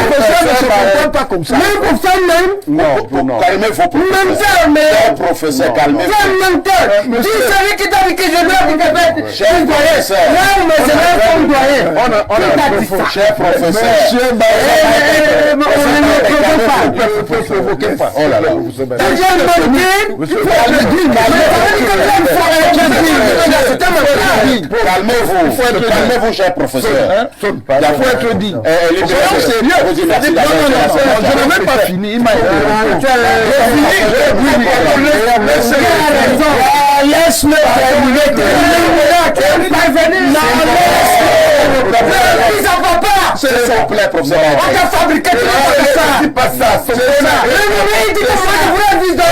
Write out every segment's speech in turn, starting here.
professeur, pas comme ça. Même professeur même. Non, calmez-vous, professeur, calmez-vous. Dis celui qui t'a dit que je dois vous faire. Cher professeur. Non, mais c'est même comme doyen. On a dit ça. Cher professeur. Oh là là. Calmez-vous, cher professeur. Il faut être dit. Soyons sérieux. Je n'ai même pas fini. Il m'a laisse-le s'il vous plaît, professeur. On a fabriqué tout ça. Pas ça. C'est ça. Il dit que moi je voulais dire ça.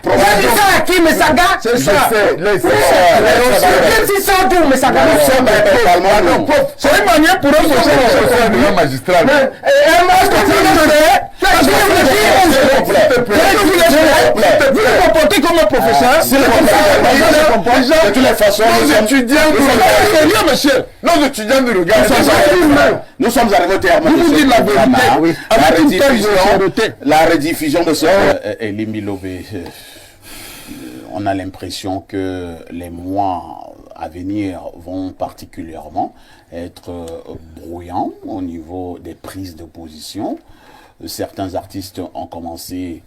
J'ai dit ça à qui, mais ça gâte. C'est ça. Même si ça doux, mais ça gâte. C'est une manière pour eux de faire un magistrat. Vous vous comportez comme un professeur. De toutes les façons, nos étudiants de regard. Nous sommes arrivés au terme. Vous dites la vérité. La rediffusion de ce Elie Milobé. On a l'impression que les mois à venir vont particulièrement être bruyants au niveau des prises de position. Certains artistes ont commencé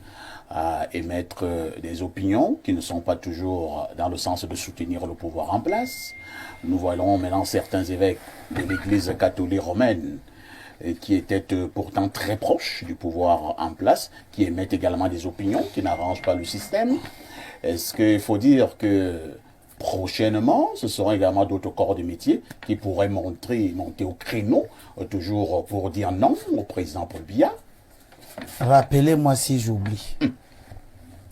à émettre des opinions qui ne sont pas toujours dans le sens de soutenir le pouvoir en place. Nous voyons maintenant certains évêques de l'Église catholique romaine qui étaient pourtant très proches du pouvoir en place, qui émettent également des opinions qui n'arrangent pas le système. Est-ce qu'il faut dire que prochainement, ce seront également d'autres corps de métier qui pourraient monter au créneau, toujours pour dire non au président Paul Biya? Rappelez-moi si j'oublie.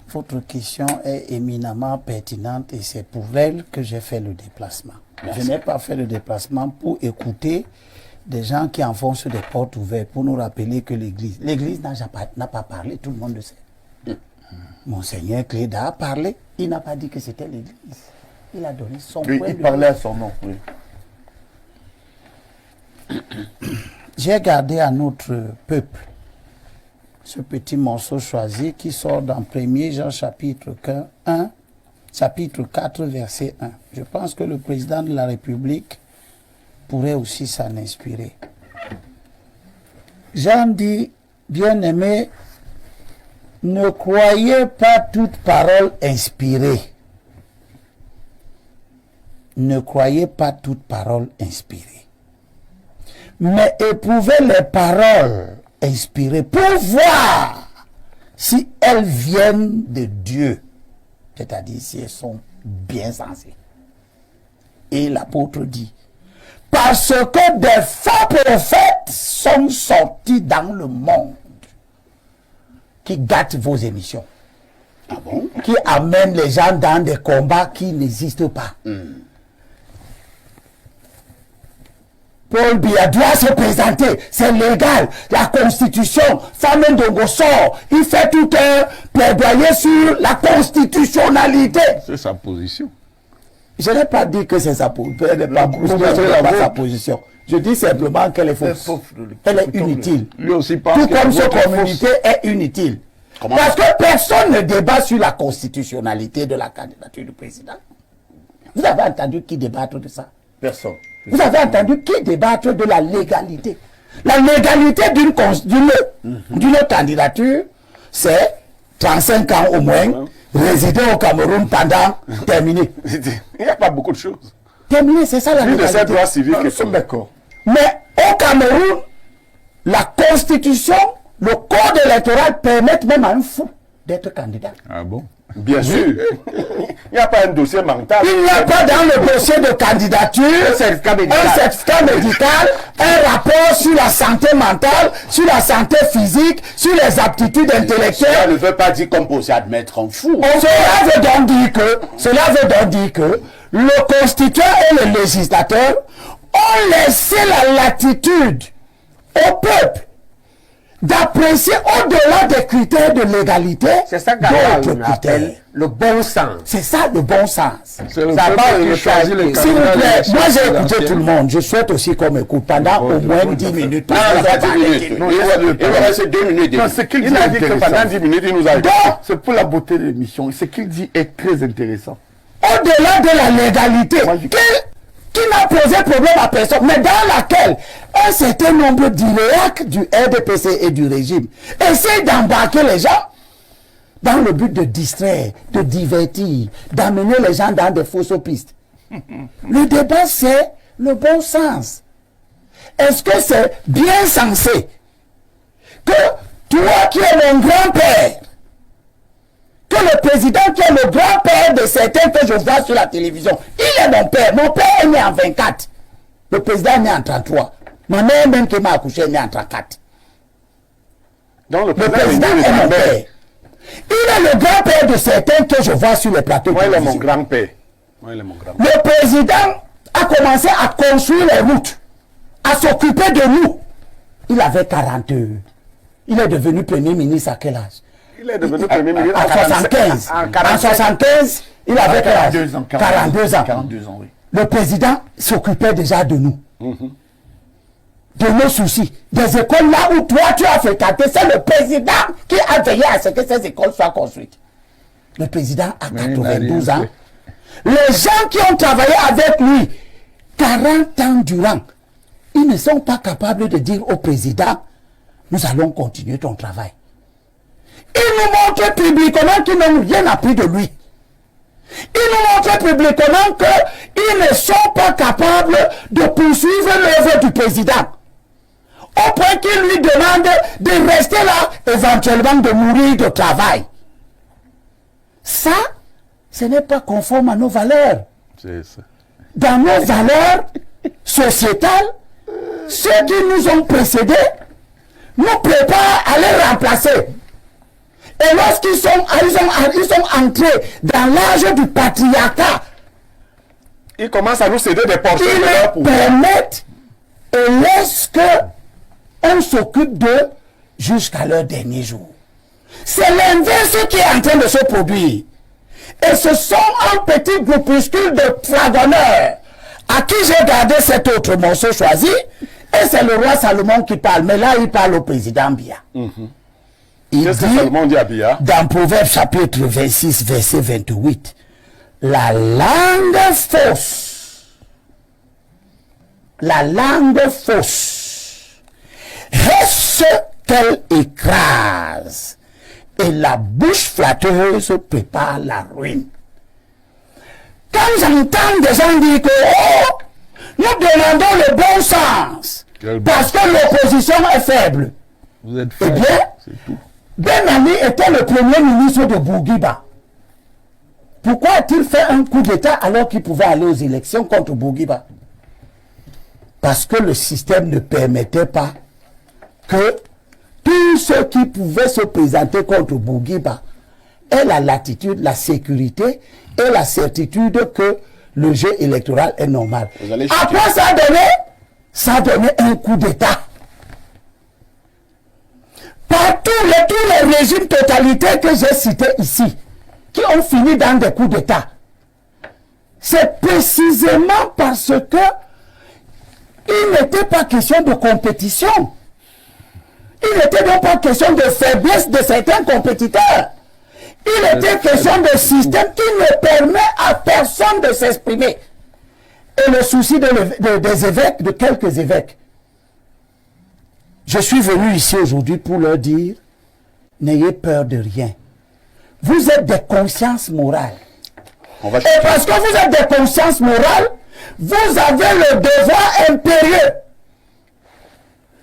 Votre question est éminemment pertinente et c'est pour elle que j'ai fait le déplacement. Merci. Je n'ai pas fait le déplacement pour écouter des gens qui enfoncent des portes ouvertes pour nous rappeler que l'Église n'a pas parlé, tout le monde le sait. Monseigneur Cléda a parlé, il n'a pas dit que c'était l'Église. Il a donné son point de vue. Il parlait à son nom, oui. J'ai gardé à notre peuple ce petit morceau choisi qui sort dans 1er Jean chapitre 1, chapitre 4, verset 1. Je pense que le président de la République pourrait aussi s'en inspirer. Jean dit, bien-aimé, ne croyez pas toute parole inspirée. Ne croyez pas toute parole inspirée. Mais éprouvez les paroles inspirées pour voir si elles viennent de Dieu. C'est-à-dire si elles sont bien sensées. Et l'apôtre dit, parce que des faux prophètes sont sortis dans le monde qui gâtent vos émissions. Ah bon? Qui amènent les gens dans des combats qui n'existent pas. Paul Biya doit se présenter, c'est légal. La Constitution, Samuel Ndongo sort, il fait tout un plaidoyer sur la constitutionnalité. C'est sa position. Je n'ai pas dit que c'est sa position. Sa position. Je dis simplement qu'elle est fausse. Elle est inutile. Lui aussi pense tout comme ce communiqué est inutile. Parce que personne ne débat sur la constitutionnalité de la candidature du président. Vous avez entendu qui débattre de ça? Personne. Vous avez entendu qui débattre de la légalité? La légalité d'une candidature, c'est 35 ans au moins, résider au Cameroun pendant terminé. Il n'y a pas beaucoup de choses. Terminé, c'est ça la légalité. De cette loi civique, nous sommes d'accord. Mais au Cameroun, la Constitution, le code électoral permettent même à un fou d'être candidat. Ah bon? Bien sûr. Il n'y a pas un dossier mental. Il n'y a pas dans le dossier de candidature un certificat médical, un rapport sur la santé mentale, sur la santé physique, sur les aptitudes intellectuelles. Ça ne veut pas dire qu'on peut aussi admettre un fou. Cela veut donc dire que le constituant et le législateur ont laissé la latitude au peuple d'apprécier au-delà des critères de légalité. C'est ça qu'on appelle le bon sens. C'est ça le bon sens. C'est le peuple qui choisit les S'il vous candidats. plaît, moi j'ai écouté tout le monde. Je souhaite aussi qu'on m'écoute pendant au moins 10 minutes. Non, pas 10 minutes. Il va rester 2 minutes. Non, ce qu'il dit, Il a dit que pendant 10 minutes, il nous a dit. Donc, C'est pour la beauté de l'émission. Ce qu'il dit est très intéressant. au-delà de la légalité, qui n'a posé problème à personne, mais dans laquelle un certain nombre d'IREAC du RDPC et du régime essayent d'embarquer les gens dans le but de distraire, de divertir, d'amener les gens dans des fausses pistes. Le débat, c'est le bon sens. Est-ce que c'est bien sensé que toi qui es mon grand-père, que le président qui est le grand-père de certains que je vois sur la télévision, il est mon père. Mon père est né en 24. Le président est né en 33. Ma mère même qui m'a accouché est née en 34. Donc Le président est mon père. Il est le grand-père de certains que je vois sur les plateaux. Moi, il est mon télévisés. grand-père. Moi, il est mon grand. Le président a commencé à construire les routes, à s'occuper de nous. Il avait 40 ans. Il est devenu premier ministre à quel âge? Il est devenu premier ministre En 75. En 75, il avait quel âge? 42 ans. 42 ans. 42 ans, oui. Le président s'occupait déjà de nous. De nos soucis. Des écoles là où toi tu as fréquenté, c'est le président qui a veillé à ce que ces écoles soient construites. Le président a 92 ans. Les gens qui ont travaillé avec lui 40 ans durant, ils ne sont pas capables de dire au président, nous allons continuer ton travail. Ils nous montrent publiquement qu'ils n'ont rien appris de lui. Ils nous montrent publiquement qu'ils ne sont pas capables de poursuivre l'œuvre du président. Au point qu'ils lui demandent de rester là, éventuellement de mourir de travail. Ça, ce n'est pas conforme à nos valeurs. C'est ça. Dans nos valeurs sociétales, ceux qui nous ont précédés nous préparent à les remplacer. Et lorsqu'ils sont entrés dans l'âge du patriarcat, Il commence à nous céder des portions ils de leur les pouvoir. permettent et laissent qu'on s'occupe d'eux jusqu'à leur dernier jour. C'est l'inverse qui est en train de se produire. Et ce sont un petit groupuscule de dragonneurs à qui j'ai gardé cet autre morceau choisi. Et c'est le roi Salomon qui parle. Mais là, il parle au président Biya. Il Qu'est-ce que dit, Salomon dit à Biya? dans Proverbe chapitre 26, verset 28, la langue fausse est ce qu'elle écrase, et la bouche flatteuse prépare la ruine. Quand j'entends des gens dire que nous demandons le bon sens Quel bon parce que l'opposition est faible, Vous êtes eh faible. bien, Ben Ali était le premier ministre de Bourguiba. Pourquoi a-t-il fait un coup d'État alors qu'il pouvait aller aux élections contre Bourguiba? Parce que le système ne permettait pas que tous ceux qui pouvaient se présenter contre Bourguiba aient la latitude, la sécurité et la certitude que le jeu électoral est normal. Vous allez Après, ça a donné un coup d'État. Par tous les régimes totalitaires que j'ai cités ici, qui ont fini dans des coups d'État, c'est précisément parce que il n'était pas question de compétition. Il n'était donc pas question de faiblesse de certains compétiteurs. Il était question de système qui ne permet à personne de s'exprimer. Et le souci des évêques, de quelques évêques, je suis venu ici aujourd'hui pour leur dire, n'ayez peur de rien. Vous êtes des consciences morales. Et parce que vous êtes des consciences morales, vous avez le devoir impérieux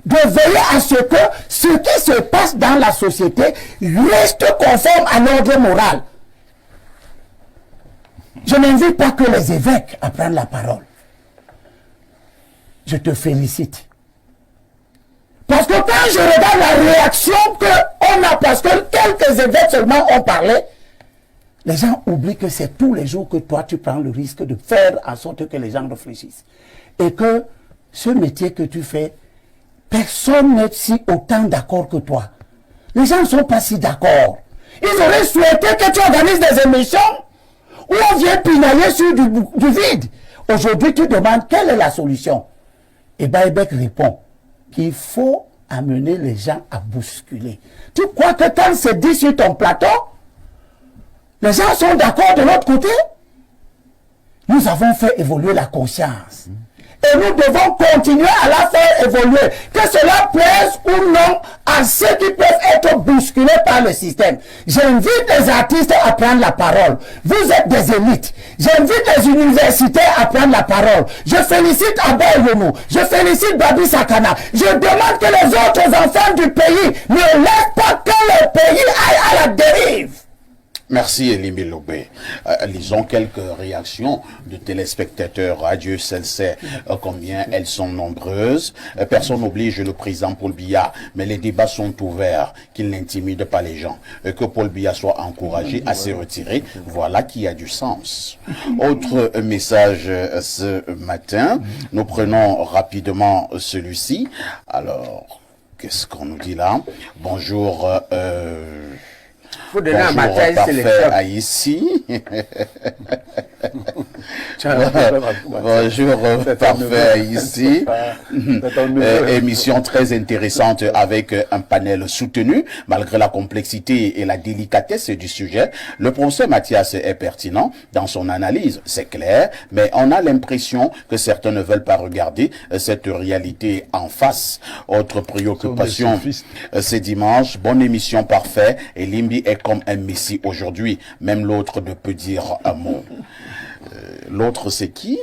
de veiller à ce que ce qui se passe dans la société reste conforme à l'ordre moral. Je n'invite pas que les évêques à prendre la parole. Je te félicite. Parce que quand je regarde la réaction qu'on a, parce que quelques évêques seulement ont parlé, les gens oublient que c'est tous les jours que toi tu prends le risque de faire en sorte que les gens réfléchissent. Et que ce métier que tu fais personne n'est si autant d'accord que toi. Les gens ne sont pas si d'accord. Ils auraient souhaité que tu organises des émissions où on vient pinailler sur du vide. Aujourd'hui, tu demandes quelle est la solution. Et Baïbek répond qu'il faut amener les gens à bousculer. Tu crois que quand c'est dit sur ton plateau, les gens sont d'accord de l'autre côté? Nous avons fait évoluer la conscience. Et nous devons continuer à la faire évoluer. Que cela plaise ou non à ceux qui peuvent être bousculés par le système. J'invite les artistes à prendre la parole. Vous êtes des élites. J'invite les universitaires à prendre la parole. Je félicite Abel Yonou. Je félicite Babi Sakana. Je demande que les autres enfants du pays ne laissent pas que le pays aille à la dérive. Merci Elimbi Lobé. Lisons quelques réactions de téléspectateurs. Adieu, celle sait combien elles sont nombreuses. Personne n'oblige le président Paul Biya, mais les débats sont ouverts, qu'il n'intimide pas les gens. Que Paul Biya soit encouragé à se retirer, voilà qui a du sens. Autre message ce matin, nous prenons rapidement celui-ci. Alors, qu'est-ce qu'on nous dit là? Bonjour. Bonjour, parfait ici. Bonjour, parfait ici. Émission très intéressante avec un panel soutenu, malgré la complexité et la délicatesse du sujet. Le professeur Mathias est pertinent dans son analyse, c'est clair, mais on a l'impression que certains ne veulent pas regarder cette réalité en face. Autre préoccupation, c'est dimanche. Bonne émission, parfait. Et Limbi est comme un messie aujourd'hui. Même l'autre ne peut dire un mot. L'autre, c'est qui?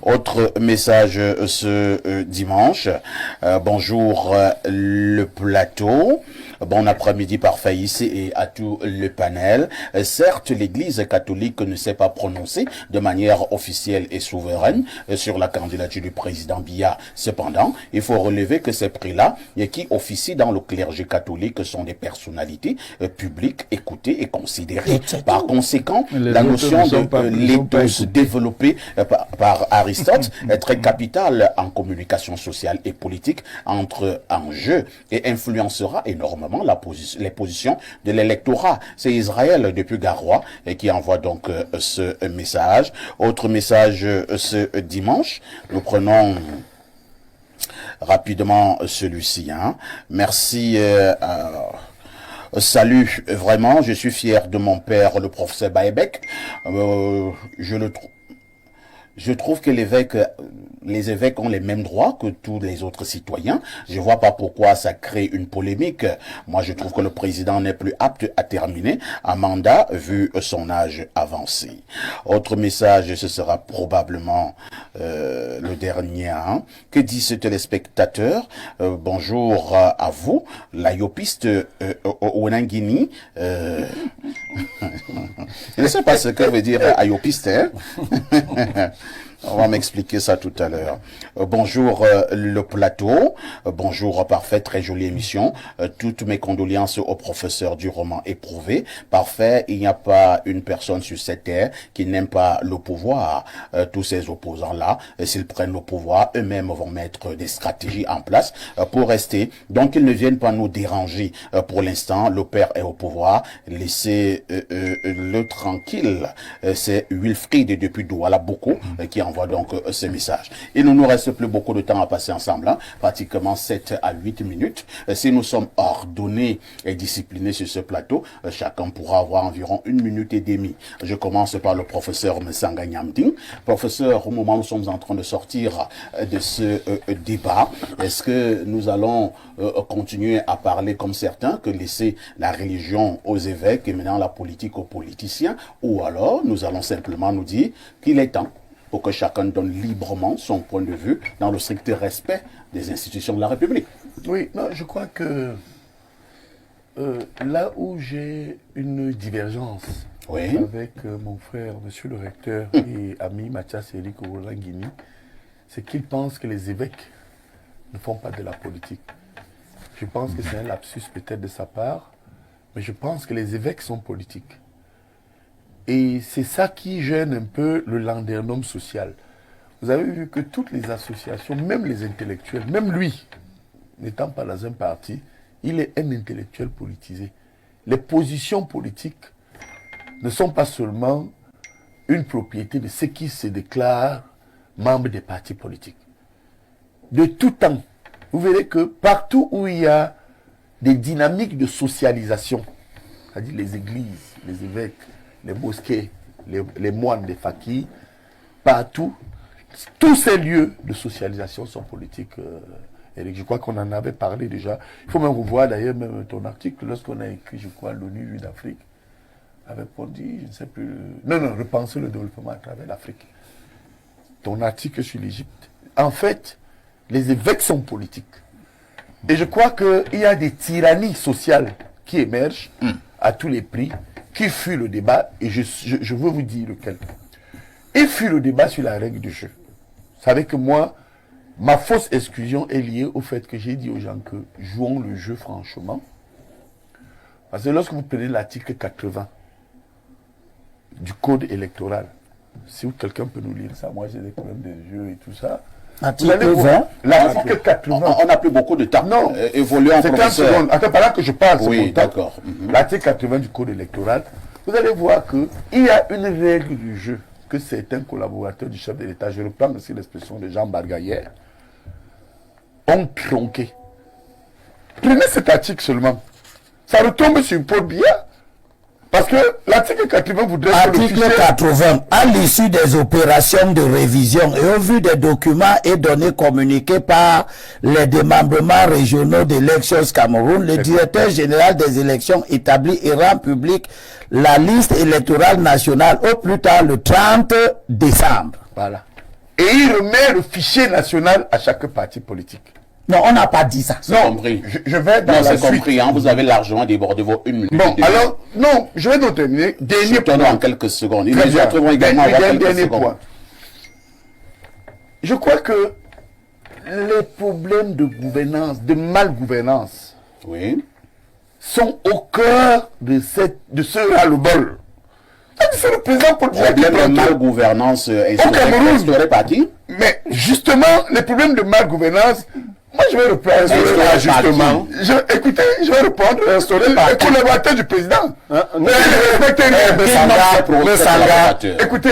Autre message ce dimanche. Bonjour le plateau. Bon après-midi parfait ici et à tout le panel. Certes, l'Église catholique ne s'est pas prononcée de manière officielle et souveraine sur la candidature du président Biya. Cependant, il faut relever que ces prix-là, qui officient dans le clergé catholique, sont des personnalités publiques écoutées et considérées. Par conséquent, la notion de l'éthos développée par Aristote est très capitale en communication sociale et politique, entre en jeu et influencera énormément les positions de l'électorat. C'est Israël depuis Garoua qui envoie donc ce message. Autre message ce dimanche, nous prenons rapidement celui-ci. Merci. Salut, vraiment, je suis fier de mon père, le professeur Baïbek. Je trouve que les évêques ont les mêmes droits que tous les autres citoyens. Je vois pas pourquoi ça crée une polémique. Moi, je trouve que le président n'est plus apte à terminer un mandat vu son âge avancé. Autre message, ce sera probablement le dernier. Que dit ce téléspectateur? Bonjour à vous, l'ayopiste Onangini. Je ne sais pas ce que veut dire ayopiste, On va m'expliquer ça tout à l'heure. Bonjour le plateau. Bonjour parfait, très jolie émission. Toutes mes condoléances au professeur du roman éprouvé. Parfait, il n'y a pas une personne sur cette terre qui n'aime pas le pouvoir. Tous ces opposants-là, s'ils prennent le pouvoir, eux-mêmes vont mettre des stratégies en place pour rester. Donc ils ne viennent pas nous déranger. Pour l'instant, le père est au pouvoir. Laissez-le tranquille. C'est Wilfried depuis Douala beaucoup qui envoie donc ce message. Il ne nous reste plus beaucoup de temps à passer ensemble, pratiquement 7 à 8 minutes. Si nous sommes ordonnés et disciplinés sur ce plateau, chacun pourra avoir environ 1 minute et demie. Je commence par le professeur Messanga Nyamding. Professeur, au moment où nous sommes en train de sortir de ce débat, est-ce que nous allons continuer à parler comme certains, que laisser la religion aux évêques et maintenant la politique aux politiciens, ou alors nous allons simplement nous dire qu'il est temps pour que chacun donne librement son point de vue dans le strict respect des institutions de la République? Oui, non, je crois que là où j'ai une divergence avec mon frère, monsieur le recteur et ami Mathias Eric Oulangini, c'est qu'il pense que les évêques ne font pas de la politique. Je pense que c'est un lapsus peut-être de sa part, mais je pense que les évêques sont politiques. Et c'est ça qui gêne un peu le landernum social. Vous avez vu que toutes les associations, même les intellectuels, même lui, n'étant pas dans un parti, il est un intellectuel politisé. Les positions politiques ne sont pas seulement une propriété de ceux qui se déclarent membres des partis politiques. De tout temps, vous verrez que partout où il y a des dynamiques de socialisation, c'est-à-dire les églises, les évêques, les mosquées, les moines, les fakirs, partout, tous ces lieux de socialisation sont politiques. Eric, je crois qu'on en avait parlé déjà. Il faut même revoir d'ailleurs même ton article lorsqu'on a écrit, je crois, l'ONU d'Afrique avait dit, je ne sais plus. Non, repenser le développement à travers l'Afrique. Ton article sur l'Égypte. En fait, les évêques sont politiques. Et je crois qu'il y a des tyrannies sociales qui émergent à tous les prix, qui fuient le débat, et je veux vous dire lequel. Il fuit le débat sur la règle du jeu. Vous savez que moi, ma fausse exclusion est liée au fait que j'ai dit aux gens que jouons le jeu franchement. Parce que lorsque vous prenez l'article 80 du code électoral, si quelqu'un peut nous lire ça, moi j'ai des problèmes de jeu et tout ça. Article 20. L'article 80. On n'a plus beaucoup de temps. Non, évoluons en c'est 30 secondes. Attends, pendant que je parle, c'est oui, mon temps. D'accord. L'article 80 du code électoral, vous allez voir qu'il y a une règle du jeu que certains collaborateurs du chef de l'État, je reprends aussi l'expression de Jean Barga hier, ont tronqué. Prenez cet article seulement. Ça retombe sur Paul Biya. Parce que l'article 80 voudrait... Article 80. À l'issue des opérations de révision et au vu des documents et données communiquées par les démembrements régionaux d'élections Cameroun, le directeur général des élections établit et rend public la liste électorale nationale au plus tard le 30 décembre. Voilà. Et il remet le fichier national à chaque parti politique. Non, on n'a pas dit ça. Non, compris. Je vais dans la c'est suite. compris, hein, vous avez largement débordé vos 1 minute. Bon, alors, non, je vais donc terminer. Dernier point. En quelques secondes. Très bien. Dernier point. Je crois que les problèmes de gouvernance, de malgouvernance, oui, sont au cœur de ce ras-le-bol. C'est le président Paul Biya qui problème de malgouvernance instauré par qui? Mais justement, les problèmes de malgouvernance, moi je vais répondre. Justement. Écoutez, je vais répondre. Le collaborateur du président. Écoutez,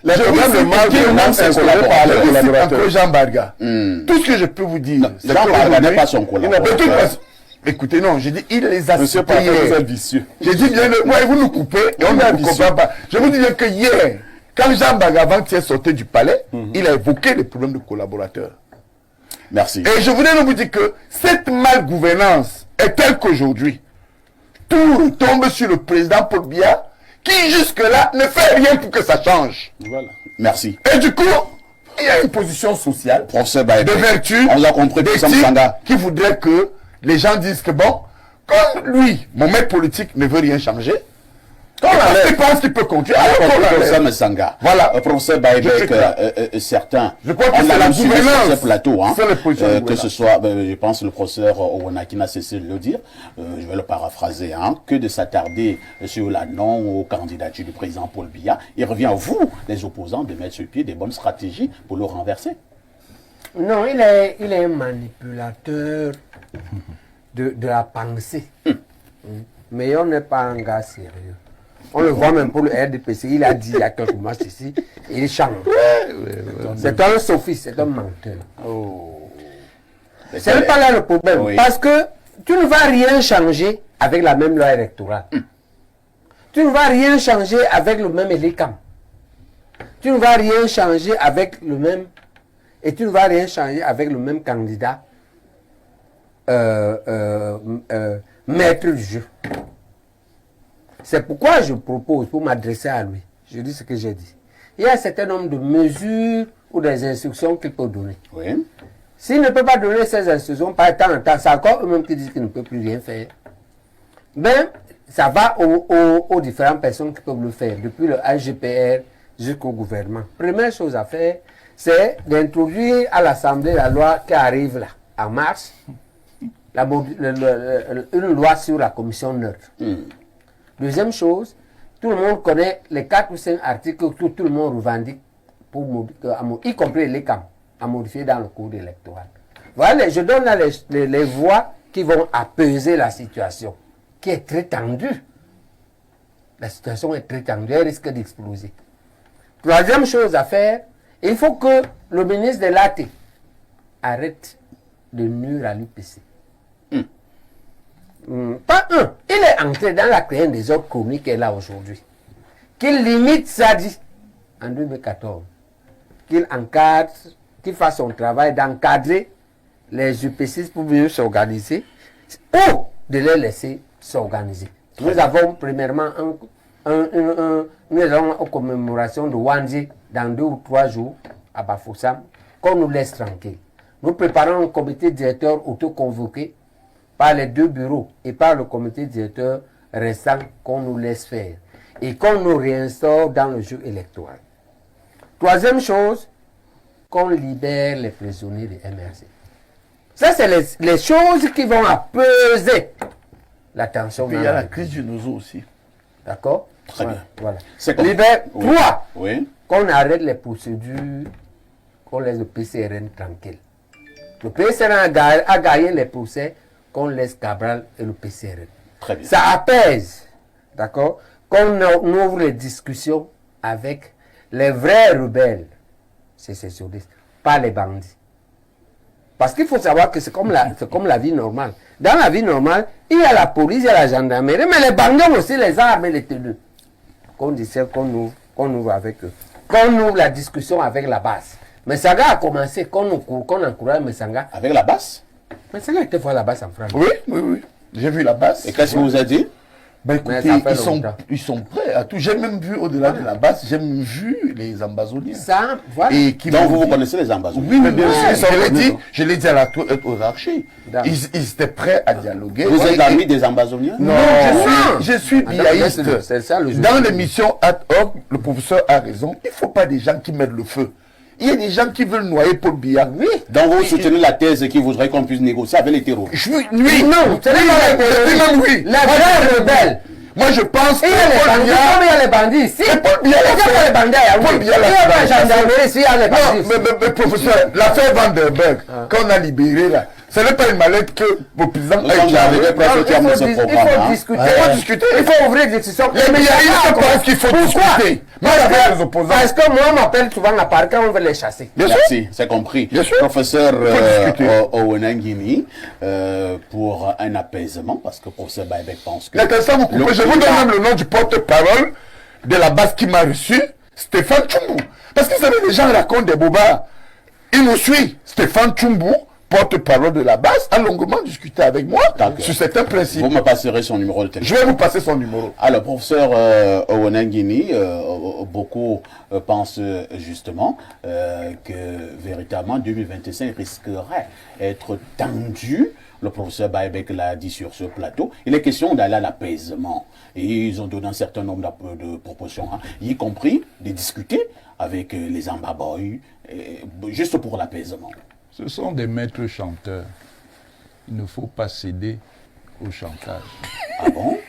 les problèmes de malgouvernance instaurés par le collaborateur Jean Barga. Tout ce que je peux vous dire, c'est Jean Barga n'est pas son collaborateur. Écoutez, non, j'ai dit, il les a cités hier. J'ai dit bien, vous nous coupez et on ne comprend pas. Je vous dis que hier, quand Jean Bagavant est sorti du palais, il a évoqué les problèmes de collaborateurs. Merci. Et je voulais vous dire que cette malgouvernance est telle qu'aujourd'hui, tout retombe sur le président Paul Biya, qui jusque-là ne fait rien pour que ça change. Voilà. Merci. Et du coup, il y a une position sociale, de vertu, on a compris qui voudrait que les gens disent que bon, comme lui, mon maître politique ne veut rien changer, il pense qu'il peut continuer. Professeur Messanga, voilà. Professeur Baïbek, certains, je crois que c'est la gouvernance, sur ce plateau, hein, que ce soit, je pense le professeur Owana qui n'a cessé de le dire, je vais le paraphraser, hein, que de s'attarder sur la non aux candidatures du président Paul Biya, il revient à vous, les opposants, de mettre sur pied des bonnes stratégies pour le renverser. Non, il est un manipulateur de la pensée. Mais on n'est pas un gars sérieux. On le voit même pour le RDPC. Il a dit il y a quelques mois ici, il change. C'est un sophiste, c'est un menteur. C'est même pas là le problème. Oui. Parce que tu ne vas rien changer avec la même loi électorale. Tu ne vas rien changer avec le même ELECAM. Tu ne vas rien changer avec le même... Et tu ne vas rien changer avec le même candidat maître du jeu. C'est pourquoi je propose, pour m'adresser à lui, je dis ce que j'ai dit. Il y a un certain nombre de mesures ou des instructions qu'il peut donner. Oui. S'il ne peut pas donner ces instructions, par temps en temps, c'est encore eux-mêmes qui disent qu'il ne peut plus rien faire. Ben, ça va aux différentes personnes qui peuvent le faire, depuis le AGPR jusqu'au gouvernement. Première chose à faire, c'est d'introduire à l'Assemblée la loi qui arrive là, en mars, une loi sur la commission neutre. Deuxième chose, tout le monde connaît les 4 ou 5 articles que tout le monde revendique, y compris les CAM, à modifier dans le code électoral. Voilà, je donne là les voies qui vont apaiser la situation, qui est très tendue. La situation est très tendue, elle risque d'exploser. Troisième chose à faire, il faut que le ministre de l'AT arrête de nuire à l'UPC. Pas un, il est entré dans la création des ordres chroniques qu'elle a aujourd'hui. Qu'il limite Sadi en 2014. Qu'il encadre, qu'il fasse son travail d'encadrer les UPC pour mieux s'organiser ou de les laisser s'organiser. Nous avons premièrement nous allons aux commémorations de Wandji dans 2 ou 3 jours à Bafoussam, qu'on nous laisse tranquille. Nous préparons un comité directeur auto-convoqué par les 2 bureaux et par le comité directeur restant qu'on nous laisse faire et qu'on nous réinstaure dans le jeu électoral. Troisième chose, qu'on libère les prisonniers de MRC. Ça, c'est les choses qui vont apaiser la tension. Il y a la crise du Nozo aussi. D'accord? Très bien. Voilà. C'est Libère. Oui. 3. Oui. Qu'on arrête les procédures, qu'on laisse le PCRN tranquille. Le PCRN a gagné les procès, qu'on laisse Cabral et le PCRN. Très bien. Ça apaise. D'accord? Qu'on ouvre les discussions avec les vrais rebelles sécessionnistes, pas les bandits. Parce qu'il faut savoir que c'est comme la vie normale. Dans la vie normale, il y a la police, il y a la gendarmerie, mais les bandits ont aussi les armes et les tenues. Qu'on dise qu'on ouvre avec eux. Qu'on ouvre la discussion avec la base. Messanga a commencé, qu'on encourage Messanga. Avec la basse? Messanga était voir la base en France. Oui. J'ai vu la base. Et qu'est-ce qu'il vous a dit? Ben écoutez, ils sont prêts à tout. J'ai même vu au-delà de la base, j'ai même vu les ambazoniens. Ça, voilà. Et qui Donc vous connaissez les ambazoniens? Oui, mais bien sûr, je l'ai dit à la aux archers. Ils étaient prêts à dialoguer. Vous êtes l'ami des ambazoniens? Non, je suis biaïste. Dans l'émission Ad Hoc, le professeur a raison. Il ne faut pas des gens qui mettent le feu. Il y a des gens qui veulent noyer Paul Biya. Oui. Donc vous soutenez la thèse qui voudrait qu'on puisse négocier avec les terroristes? Oui, non. C'est oui. La vraie rebelle. Moi, je pense que il y a les bandits ici. Paul Biya les bandits. Paul Biya il y a la gendarmerie ici, il y a les bandits. Mais professeur, l'affaire Vandenberg, qu'on a libéré là, ce n'est pas une mallette que le président a échangé. Il faut discuter. Il faut ouvrir des discussions. Les médiatistes pensent qu'il faut discuter. Parce que moi, on m'appelle souvent à part quand on veut les chasser. Merci, c'est compris. Professeur Owenangini, pour un apaisement, parce que professeur Baïbek pense que... Je vous donne même le nom du porte-parole de la base qui m'a reçu, Stéphane Tchoumou. Parce que vous savez, les gens racontent des bobards. Il nous suit, Stéphane Tchoumou, porte-parole de la base, a longuement discuté avec moi sur certains principes. Vous me passerez son numéro de téléphone. Je vais vous passer son numéro. Alors, professeur Owenangini, beaucoup pensent justement que véritablement 2025 risquerait d'être tendu. Le professeur Baïbek l'a dit sur ce plateau. Il est question d'aller à l'apaisement. Et ils ont donné un certain nombre de propositions, y compris de discuter avec les Ambaboy, juste pour l'apaisement. Ce sont des maîtres chanteurs. Il ne faut pas céder au chantage. Ah bon?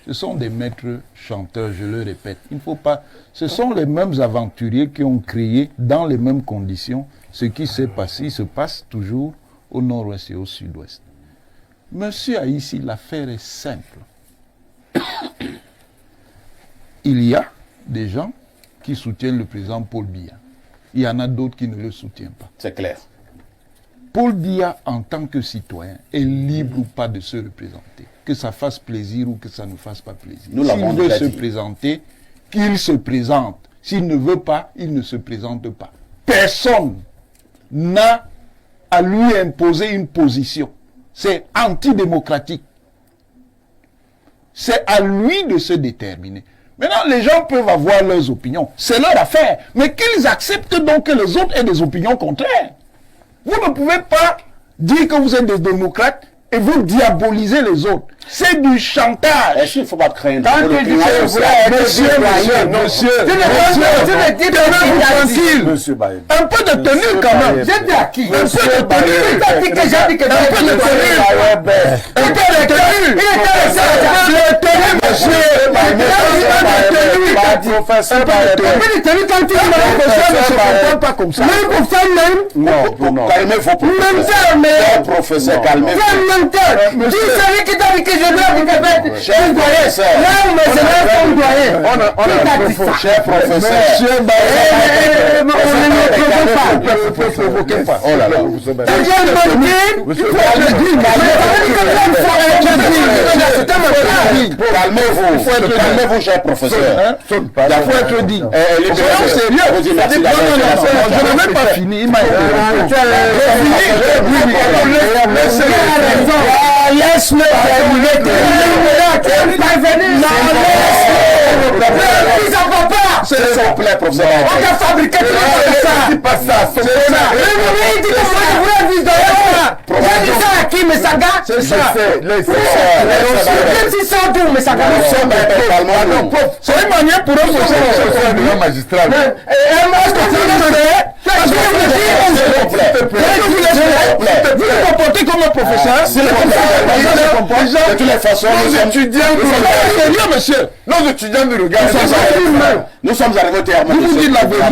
Ce sont des maîtres chanteurs, je le répète. Il ne faut pas... Ce sont les mêmes aventuriers qui ont créé, dans les mêmes conditions, ce qui s'est passé. Il se passe toujours au nord-ouest et au sud-ouest. Monsieur Haïssi, l'affaire est simple. Il y a des gens qui soutiennent le président Paul Biya. Il y en a d'autres qui ne le soutiennent pas. C'est clair. Paul Biya, en tant que citoyen, est libre ou pas de se représenter. Que ça fasse plaisir ou que ça ne fasse pas plaisir. S'il veut se présenter, qu'il se présente. S'il ne veut pas, il ne se présente pas. Personne n'a à lui imposer une position. C'est antidémocratique. C'est à lui de se déterminer. Maintenant, les gens peuvent avoir leurs opinions. C'est leur affaire. Mais qu'ils acceptent donc que les autres aient des opinions contraires. Vous ne pouvez pas dire que vous êtes des démocrates et vous diabolisez les autres. C'est du chantage. Est-ce qu'il ne faut pas craindre? Monsieur, un peu de tenue quand même. J'étais à qui? Un peu de tenue. Un peu de tenue. Un peu de tenue. pas comme ça. Même pour faire même. Non, calmez-vous. Même professeur, calmez-vous. Tu savais qui t'a dit que je dois vous faire. Cher professeur. Non, mais c'est là qu'on doit. On a dit ça. Cher professeur. Monsieur on ne provoquez pas. Oh là là. Calmez-vous. Calmez-vous, cher professeur. Il faut être dit. Sérieux. Je n'ai même pas fini. Il m'a laisse-le s'il vous plaît, professeur. On a fabriqué ça. C'est pas ça. C'est ça. Il dit que moi je voulais vivre de j'ai dit ça à qui, mais ça gâte. C'est ça. Même si ça doux, mais ça gâte. C'est une manière pour eux de un magistrat. Vous vous comportez comme un professeur. De toutes les façons, nos étudiants nous regardent. Nous sommes arrivés au terme. Vous dites la vérité.